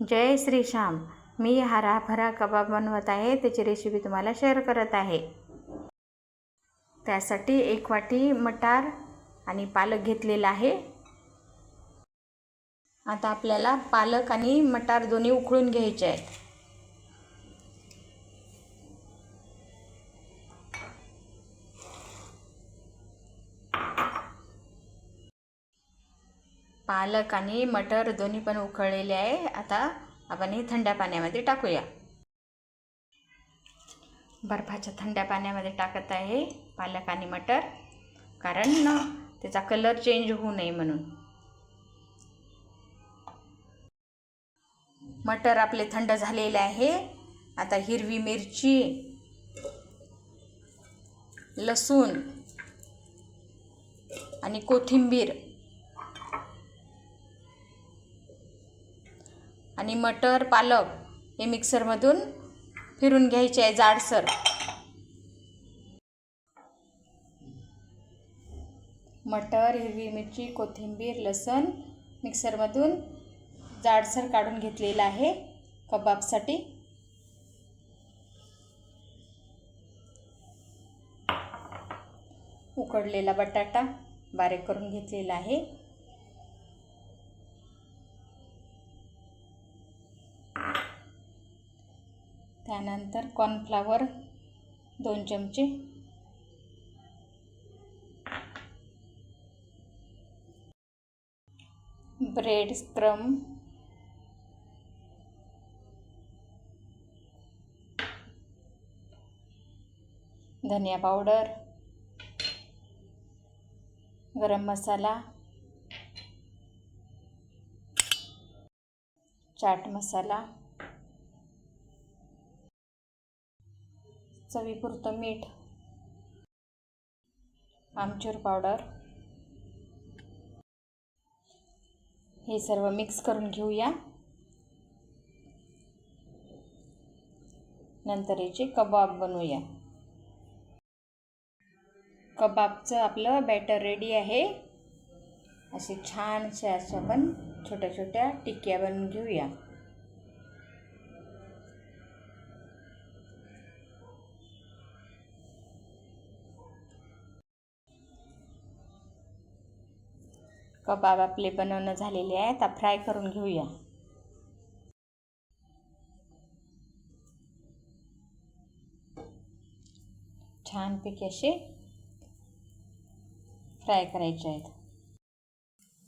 जय श्री श्याम। मी हराभरा कबाब बनवत आहे, त्याची रेसिपी तुम्हाला शेअर करत आहे। त्यासाठी 1 वाटी मटार आणि पालक घेतलेला आहे। आता आपल्याला पालक आणि मटार दोन्ही उकळून घ्यायचे आहेत। पालक आणि मटर दोन्ही पण उकळलेले आहे। आता आपण हे थंड पाण्यामध्ये टाकूया। बर्फाच्या थंड पाण्यामध्ये टाकत आहे पालक आणि मटर, कारण त्याचा कलर चेंज होऊ नये म्हणून। मटर आपले थंड झालेले आहे। आता हिरवी मिरची, लसूण आणि कोथिंबीर आणि मटर पालक हे मिक्सरमधून फिरून घ्यायचे आहे जाडसर। मटर, हिरवी मिरची, कोथिंबीर, लसूण मिक्सरमधून जाडसर काढून घेतलेला आहे कबाबसाठी। उकडलेला बटाटा बारीक करून घेतलेला आहे। त्यानंतर कॉर्नफ्लॉवर 2 चमचे, ब्रेड क्रम्ब, धनिया पावडर, गरम मसाला, चाट मसाला, चवीपुरतं मीठ, आमचूर पावडर हे सर्व मिक्स करून घेऊया। नंतर याचे कबाब बनवूया। कबाबचं आपलं बॅटर रेडी आहे। असे छानसे आपण छोट्या छोट्या टिक्क्या बनवून घेऊया। कबाब आपले बनवणं झालेले आहे। आता फ्राय करून घेऊया। छानपैकी असे फ्राय करायचे आहेत।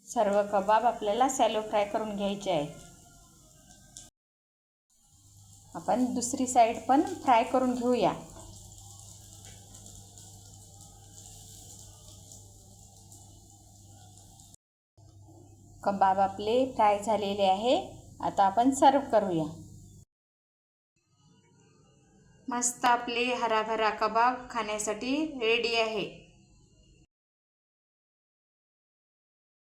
सर्व कबाब आपल्याला सॅलो फ्राय करून घ्यायचे आहेत। आपण दुसरी साइड पण फ्राय करून घेऊया। कबाब आपले फ्राय झालेले आहे। आता आपण सर्व करूया। मस्त आपले हराभरा कबाब खाण्यासाठी रेडी आहे।